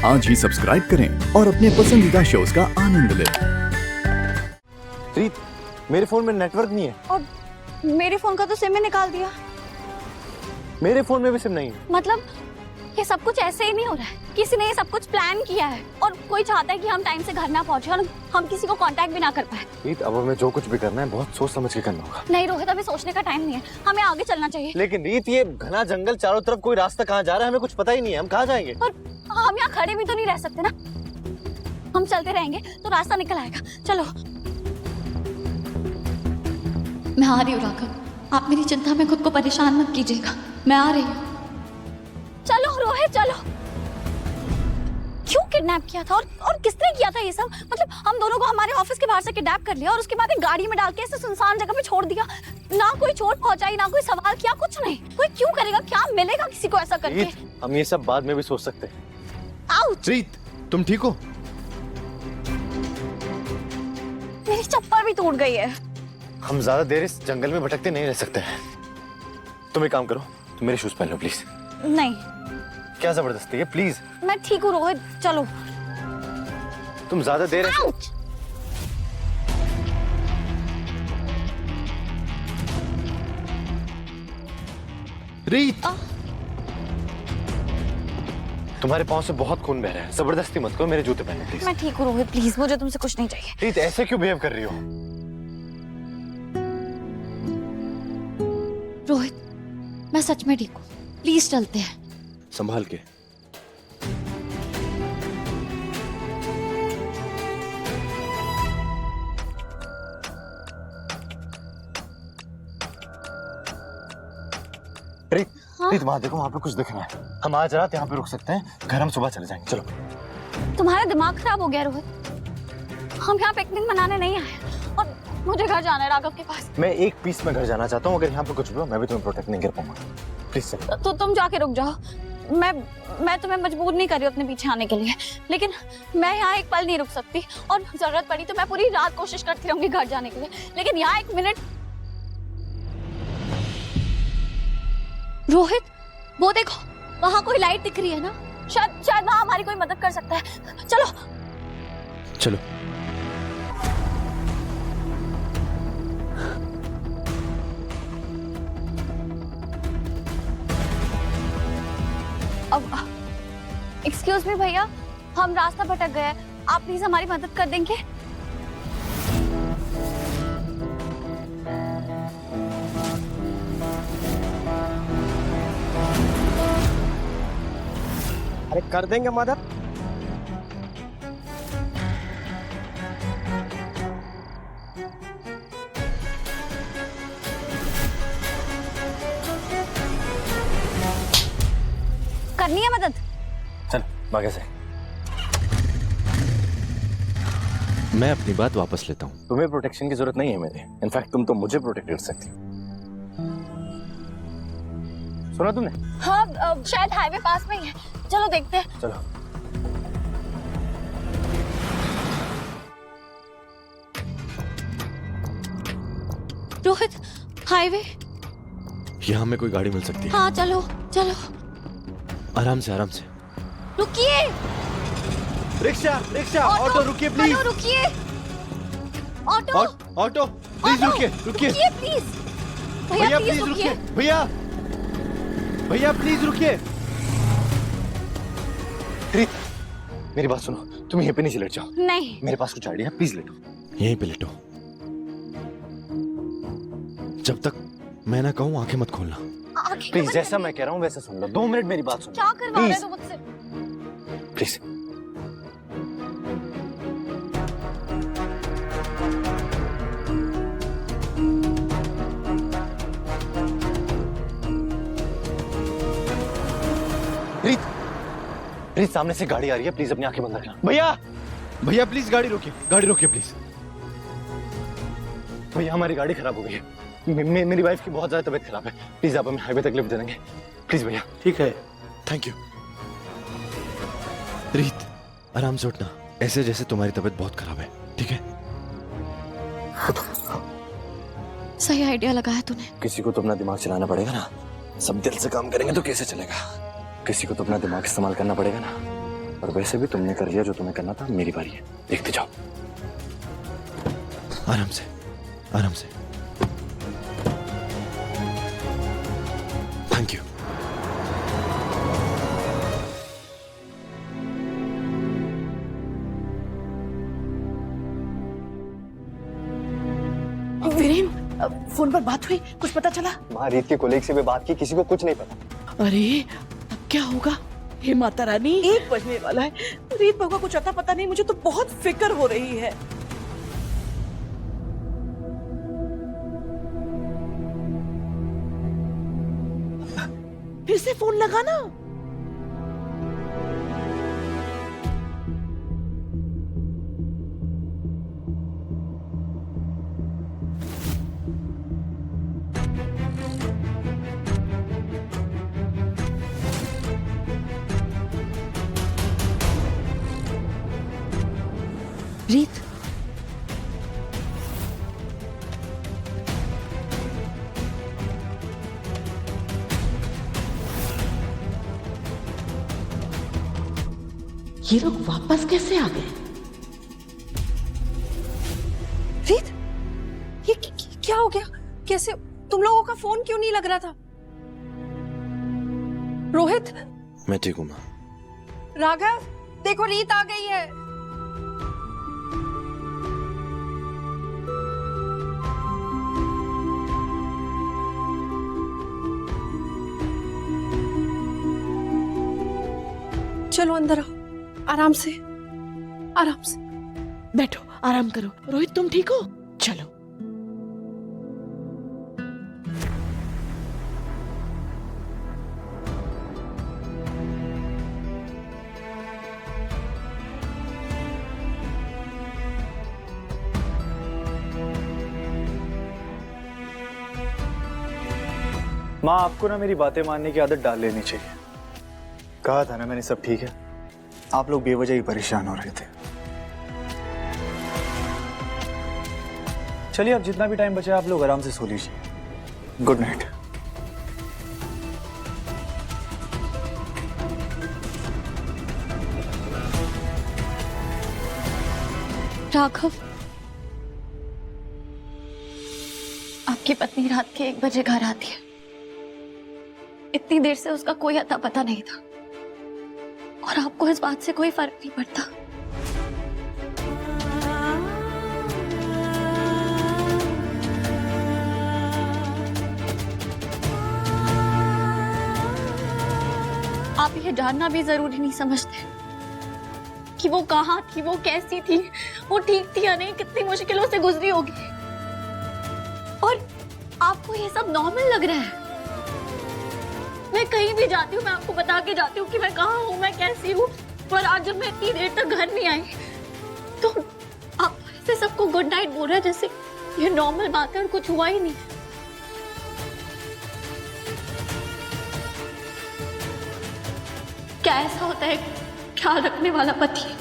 आज ही सब्सक्राइब करें और अपने पसंदीदा शोज का आनंद लें। रीत, मेरे फोन में नेटवर्क नहीं है। और मेरे फोन का तो सिम ही निकाल दिया। मेरे फोन में भी सिम नहीं है। मतलब ये सब कुछ ऐसे ही नहीं हो रहा है, किसी ने ये सब कुछ प्लान किया है और कोई चाहता है कि हम टाइम से घर ना पहुंचे और हम किसी को कांटेक्ट भी ना कर पाए। रीत, अब हमें जो कुछ भी करना है बहुत सोच समझ के करना होगा। नहीं रोहित, अभी सोचने का टाइम नहीं है, हमें आगे चलना चाहिए। लेकिन रीत, ये घना जंगल, चारों तरफ कोई रास्ता कहाँ जा रहा है हमें कुछ पता ही नहीं है। हम कहाँ जाएंगे? पर हम यहाँ खड़े भी तो नहीं रह सकते ना, हम चलते रहेंगे तो रास्ता निकल आएगा। चलो। मैं आ रही हूँ राघव, आप मेरी चिंता में खुद को परेशान मत कीजिएगा, मैं आ रही हूँ। चलो रोहित चलो। क्यों किडनैप किया था और किसने किया था ये सब? मतलब हम दोनों को हमारे ऑफिस के बाहर से किडनैप कर लिया और उसके बाद एक गाड़ी में डाल के ऐसे सुनसान जगह पे छोड़ दिया। ना कोई चोट पहुंचाई, ना कोई सवाल किया, कुछ नहीं। कोई क्यों करेगा? क्या मिलेगा किसी को ऐसा करके? रीत, हम ये सब बाद में भी सोच सकते हैं। आउच! रीत, तुम ठीक हो? मेरी चप्पल भी टूट गई है। हम ज्यादा देर इस जंगल में भटकते नहीं रह सकते हैं। तुम एक काम करो, तुम मेरे शूज पहन लो प्लीज। नहीं, क्या जबरदस्ती है? प्लीज। मैं ठीक हूँ रोहित, चलो। तुम ज्यादा देर आउच! रीत, तुम्हारे पाँव से बहुत खून बह रहा है, जबरदस्ती मत करो। मेरे जूते पहनो प्लीज। मैं ठीक हूँ रोहित, प्लीज, मुझे तुमसे कुछ नहीं चाहिए। रीत, ऐसे क्यों बिहेव कर रही हो? रोहित, मैं सच में ठीक हूँ, प्लीज चलते हैं। संभाल के। रीत, हाँ? रीत, वहां देखो, वहां पे कुछ दिख रहा है। हम आज रात यहाँ पे रुक सकते हैं, घर हम सुबह चले जाएंगे। चलो। तुम्हारा दिमाग खराब हो गया रोहित, हम यहाँ पिकनिक मनाने नहीं आए और मुझे घर जाना है राघव के पास। मैं एक पीस में घर जाना चाहता हूँ। अगर यहाँ पे कुछ भी हो मैं भी तुम्हें प्रोटेक्ट नहीं कर पाऊंगा। प्लीज चलो। तो तुम जाके रुक जाओ। मैं तुम्हें मजबूर नहीं कर रही हूँ अपने पीछे आने के लिए, लेकिन मैं यहाँ एक पल नहीं रुक सकती और जरूरत पड़ी तो मैं पूरी रात कोशिश करती रहूंगी घर जाने के लिए, लेकिन यहाँ एक मिनट। रोहित, वो देखो, वहां कोई लाइट दिख रही है ना? शायद वहाँ हमारी कोई मदद कर सकता है। चलो। चलो। अब एक्सक्यूज मी भैया, हम रास्ता भटक गए, आप प्लीज हमारी मदद कर देंगे? अरे कर देंगे मदद। करनी है मदद? चल भागे से। मैं अपनी बात वापस लेता हूँ। तुम्हें प्रोटेक्शन की जरूरत नहीं है मेरे। इनफैक्ट तुम तो मुझे प्रोटेक्ट कर सकती हो। सुना तुमने? हाँ, शायद हाईवे पास में ही है, चलो देखते हैं। चलो। रोहित, हाईवे। यहाँ हमें कोई गाड़ी मिल सकती है? हाँ चलो चलो। आराम से, आराम से। रुकिए। रिक्शा, रिक्शा, ऑटो रुकिए प्लीज। ऑटो रुकिए। ऑटो, ऑटो प्लीज रुकिए, रुकिए। रुकिए प्लीज। भैया प्लीज प्लीज रुकिए। भैया, भैया प्लीज रुकिए। रीत, मेरी बात सुनो, तुम यहीं पे नीचे लेट जाओ। नहीं। मेरे पास कुछ आइडिया है, प्लीज लेटो। यहीं पे लेटो। जब तक मैं ना कहूँ आंखें मत खोलना। प्लीज, जैसा मैं कह रहा हूँ वैसा सुन लो। 2 मिनट मेरी बात सुनो। क्या करवा रहे हो मुझसे? प्लीज। रीत, रीत, सामने से गाड़ी आ रही है, प्लीज अपनी आंखें बंद रखना। भैया, भैया प्लीज गाड़ी रोकिए, गाड़ी रोकिए प्लीज। भैया, हमारी गाड़ी खराब हो गई है। मेरी वाइफ की बहुत ज्यादा तबीयत खराब है। प्लीज आप हमें हाईवे तक लिफ्ट दे देंगे? प्लीज भैया। ठीक है, थैंक यू। रीत, आराम से उठना, ऐसे जैसे तुम्हारी तबीयत बहुत खराब है, ठीक है? सही आइडिया लगाया तूने। किसी को तो अपना दिमाग चलाना पड़ेगा ना। सब दिल से काम करेंगे तो कैसे चलेगा? किसी को तो अपना दिमाग इस्तेमाल करना पड़ेगा ना। और वैसे भी तुमने कर लिया जो तुम्हें करना था, मेरी बारी है, देखते जाओ। आराम से, आराम से। Thank you. वीरेन, फोन पर बात हुई, कुछ पता चला? माँ, रीत के कोलीग से भी बात की, किसी को कुछ नहीं पता। अरे अब क्या होगा? हे माता रानी, 1 बजने वाला है। रीत बहू का कुछ अता पता नहीं, मुझे तो बहुत फिक्र हो रही है। फिर से फोन लगाना। रीत, ये लोग वापस कैसे आ गए? रीत, ये क्या हो गया? कैसे? तुम लोगों का फोन क्यों नहीं लग रहा था? रोहित, मैं ठीक हूँ माँ। राघव, देखो रीत आ गई है। चलो अंदर आओ, आराम से, आराम से बैठो, आराम करो। रोहित, तुम ठीक हो? चलो। माँ, आपको ना मेरी बातें मानने की आदत डाल लेनी चाहिए। कहा था ना मैंने, सब ठीक है। आप लोग बेवजह ही परेशान हो रहे थे। चलिए, अब जितना भी टाइम बचा आप लोग आराम से सो लीजिए। Good night. राघव, आपकी पत्नी रात के 1 बजे घर आती है। इतनी देर से उसका कोई अता पता नहीं था और आपको इस बात से कोई फर्क नहीं पड़ता। आप ये जानना भी जरूरी नहीं समझते कि वो कहाँ थी, वो कैसी थी, वो ठीक थी या नहीं, कितनी मुश्किलों से गुजरी होगी। और आपको ये सब नॉर्मल लग रहा है। मैं कहीं भी जाती हूँ, मैं आपको बता के जाती हूँ कि मैं कहाँ हूँ, मैं कैसी हूँ। पर आज जब मैं इतनी देर तक घर नहीं आई तो आप ऐसे सबको गुड नाइट बोल रहे हैं जैसे ये नॉर्मल बात है और कुछ हुआ ही नहीं। क्या ऐसा होता है ख्याल रखने वाला पति?